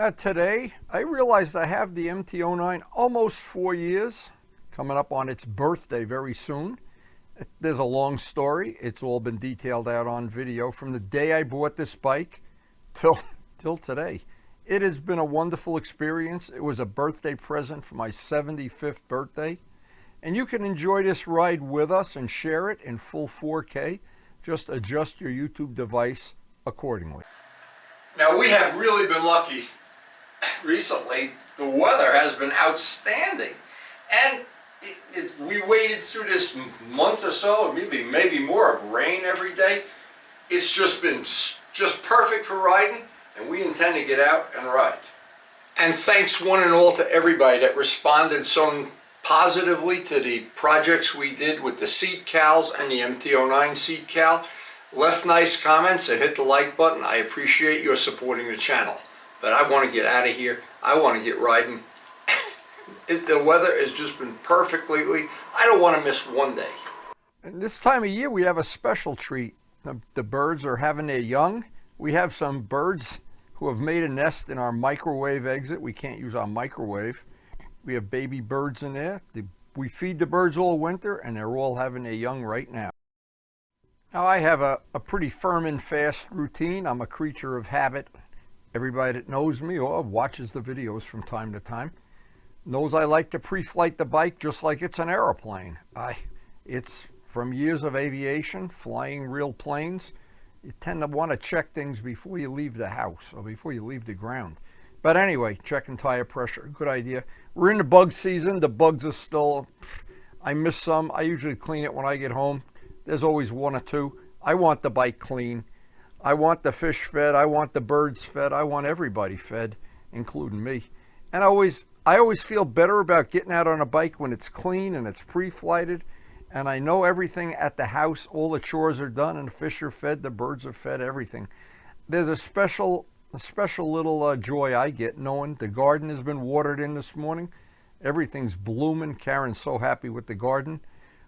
Today, I realized I have the MT09 almost 4 years, coming up on its birthday very soon. There's a long story. It's all been detailed out on video from the day I bought this bike till today. It has been a wonderful experience. It was a birthday present for my 75th birthday. And you can enjoy this ride with us and share it in full 4K. Just adjust your YouTube device accordingly. Now, we have really been lucky recently. The weather has been outstanding, and we waited through this month or so, maybe more, of rain every day. It's just been just perfect for riding, and we intend to get out and ride. And thanks one and all to everybody that responded so positively to the projects we did with the seat cals and the MT09 seat cal. Left nice comments and hit the like button. I appreciate your supporting the channel. But I want to get out of here. I want to get riding. The weather has just been perfect lately. I don't want to miss one day. And this time of year we have a special treat. The birds are having their young. We have some birds who have made a nest in our microwave exit. We can't use our microwave. We have baby birds in there. We feed the birds all winter, and they're all having their young right now. Now, I have a pretty firm and fast routine. I'm a creature of habit. Everybody that knows me or watches the videos from time to time knows I like to pre-flight the bike just like it's an airplane. It's from years of aviation, flying real planes. You tend to want to check things before you leave the house or before you leave the ground. But anyway, checking tire pressure, good idea. We're in the bug season. The bugs are still, I miss some. I usually clean it when I get home. There's always one or two. I want the bike clean. I want the fish fed. I want the birds fed. I want everybody fed, including me. And I always feel better about getting out on a bike when it's clean and it's pre-flighted. And I know everything at the house. All the chores are done and the fish are fed. The birds are fed, everything. There's a special little joy I get knowing the garden has been watered in this morning. Everything's blooming. Karen's so happy with the garden.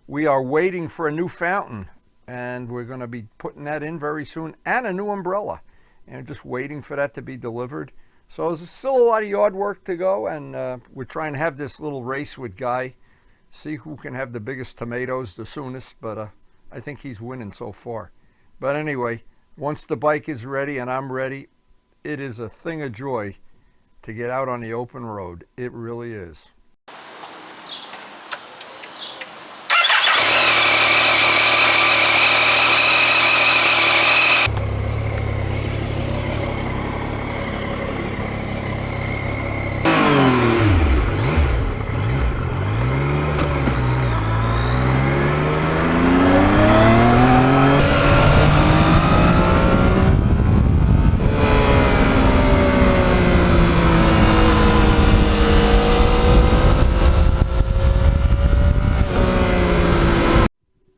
We are waiting for a new fountain, and we're going to be putting that in very soon, and a new umbrella, and just waiting for that to be delivered. So there's still a lot of yard work to go, and we're trying to have this little race with Guy, see who can have the biggest tomatoes the soonest, but I think he's winning so far. But anyway, once the bike is ready and I'm ready, it is a thing of joy to get out on the open road. It really is.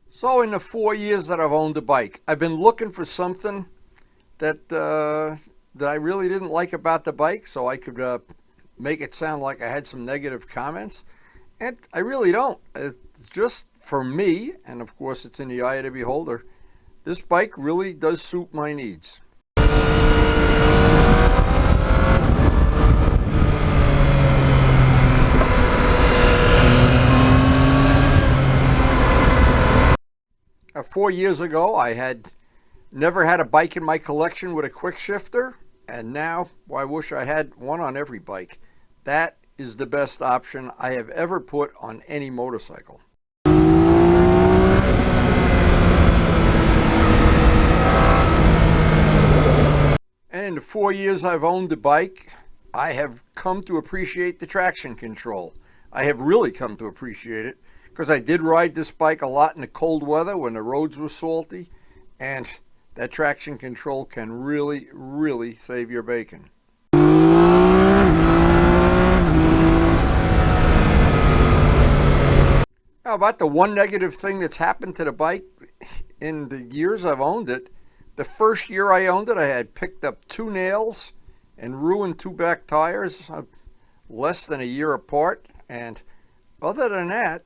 So in the 4 years that I've owned a bike, I've been looking for something that I really didn't like about the bike, so I could make it sound like I had some negative comments. And I really don't. It's just for me, and of course it's in the eye of the beholder, this bike really does suit my needs. Now, 4 years ago, I had never had a bike in my collection with a quick shifter, and now, well, I wish I had one on every bike. That is the best option I have ever put on any motorcycle. And in the 4 years I've owned the bike, I have come to appreciate the traction control. I have really come to appreciate it, because I did ride this bike a lot in the cold weather when the roads were salty, and that traction control can really, really save your bacon. Now, about the one negative thing that's happened to the bike in the years I've owned it, the first year I owned it, I had picked up 2 nails and ruined 2 back tires, less than a year apart, and other than that,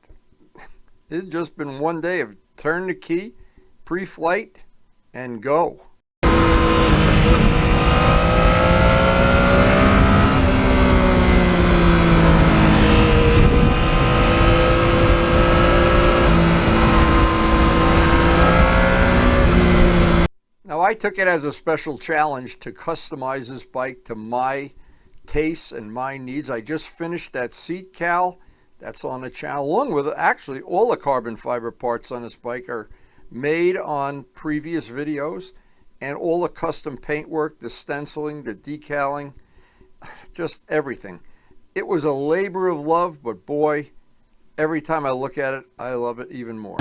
it's just been one day of turn the key, pre-flight, and go. I took it as a special challenge to customize this bike to my tastes and my needs. I just finished that seat cowl that's on the channel, along with actually all the carbon fiber parts on this bike are made on previous videos, and all the custom paintwork, the stenciling, the decaling, just everything. It was a labor of love, but boy, every time I look at it, I love it even more.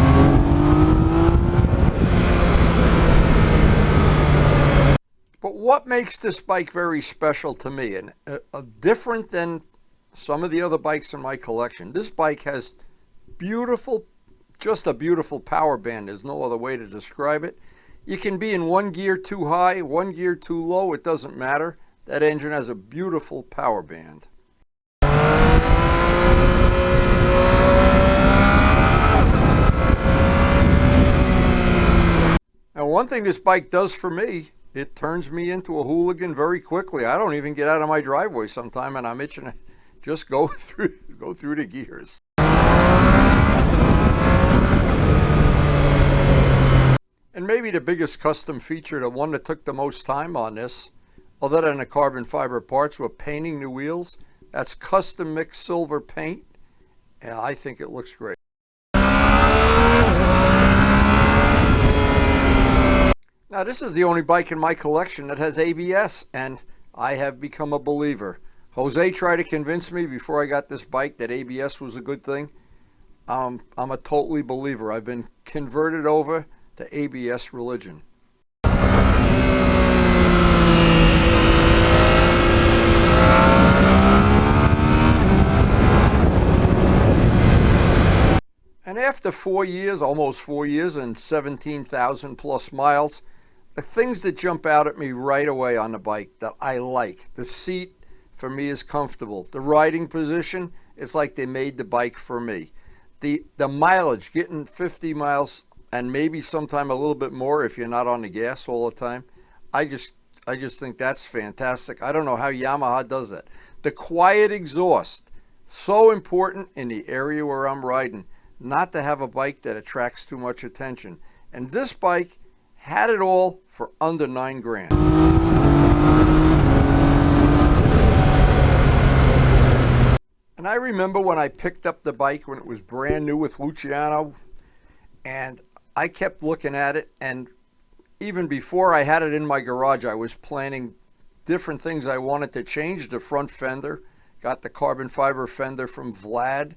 But what makes this bike very special to me, and different than some of the other bikes in my collection, this bike has beautiful, just a beautiful power band. There's no other way to describe it. You can be in one gear too high, one gear too low, it doesn't matter. That engine has a beautiful power band. Now, one thing this bike does for me, it turns me into a hooligan very quickly. I don't even get out of my driveway sometime, and I'm itching to just go through the gears. And maybe the biggest custom feature, the one that took the most time on this, other than the carbon fiber parts, were painting the wheels. That's custom mixed silver paint, and I think it looks great. Now, this is the only bike in my collection that has ABS, and I have become a believer. Jose tried to convince me before I got this bike that ABS was a good thing. I'm a totally believer. I've been converted over to ABS religion. And after 4 years, almost 4 years, and 17,000 plus miles, the things that jump out at me right away on the bike that I like: the seat for me is comfortable. The riding position, it's like they made the bike for me. The mileage, getting 50 miles and maybe sometime a little bit more if you're not on the gas all the time. I just think that's fantastic. I don't know how Yamaha does that. The quiet exhaust, so important in the area where I'm riding, not to have a bike that attracts too much attention. And this bike had it all for under $9 grand. And I remember when I picked up the bike when it was brand new with Luciano, and I kept looking at it, and even before I had it in my garage, I was planning different things I wanted to change. The front fender, got the carbon fiber fender from Vlad.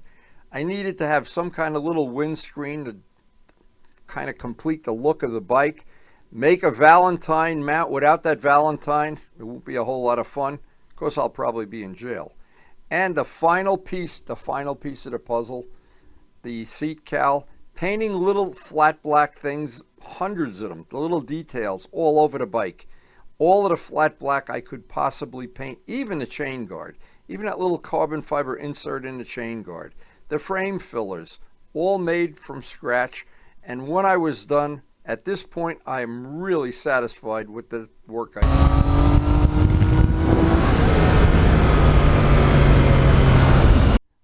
I needed to have some kind of little windscreen to kind of complete the look of the bike. Make a Valentine mount. Without that Valentine, it won't be a whole lot of fun. Of course, I'll probably be in jail. And the final piece of the puzzle, the seat cowl, painting little flat black things, hundreds of them, the little details all over the bike. All of the flat black I could possibly paint, even the chain guard, even that little carbon fiber insert in the chain guard. The frame fillers, all made from scratch. And when I was done, at this point, I am really satisfied with the work I did.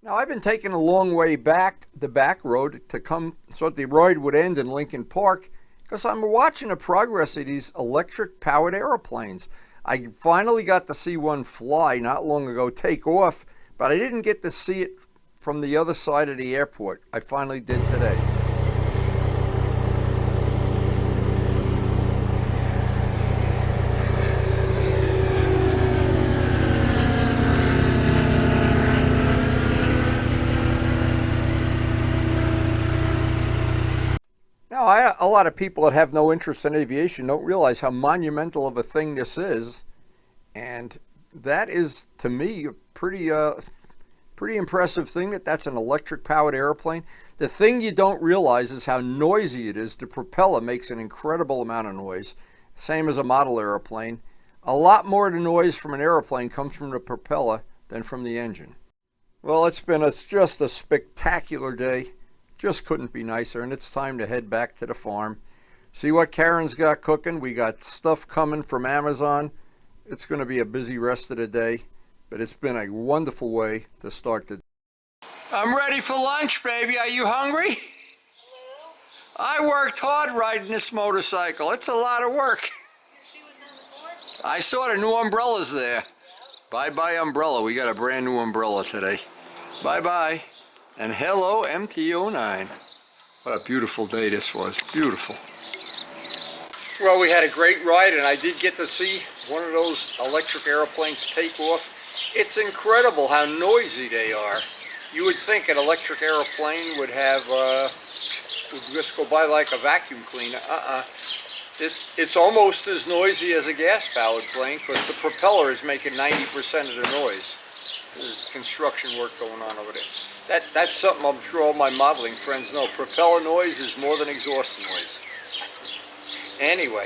Now, I've been taking a long way back, the back road, to come so that the ride would end in Lincoln Park, because I'm watching the progress of these electric-powered airplanes. I finally got to see one fly not long ago, take off, but I didn't get to see it from the other side of the airport. I finally did today. Now, a lot of people that have no interest in aviation don't realize how monumental of a thing this is, and that is, to me, a pretty impressive thing. That's an electric-powered airplane. The thing you don't realize is how noisy it is. The propeller makes an incredible amount of noise, same as a model airplane. A lot more of the noise from an airplane comes from the propeller than from the engine. Well, it's just a spectacular day. Just couldn't be nicer, and it's time to head back to the farm. See what Karen's got cooking. We got stuff coming from Amazon. It's going to be a busy rest of the day, but it's been a wonderful way to start the day. I'm ready for lunch, baby. Are you hungry? I worked hard riding this motorcycle. It's a lot of work. I saw the new umbrellas there. Bye-bye umbrella. We got a brand new umbrella today. Bye-bye. And hello, MT09. What a beautiful day this was. Beautiful. Well, we had a great ride, and I did get to see one of those electric airplanes take off. It's incredible how noisy they are. You would think an electric airplane would have, would just go by like a vacuum cleaner. It's almost as noisy as a gas-powered plane because the propeller is making 90% of the noise. There's construction work going on over there. That's something I'm sure all my modeling friends know. Propeller noise is more than exhaust noise. Anyway,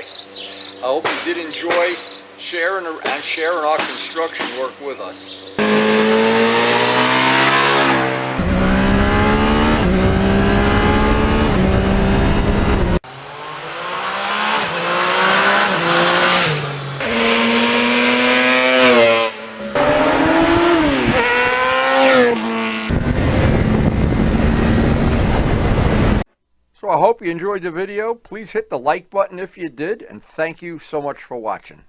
I hope you did enjoy sharing our construction work with us. So I hope you enjoyed the video. Please hit the like button if you did, and thank you so much for watching.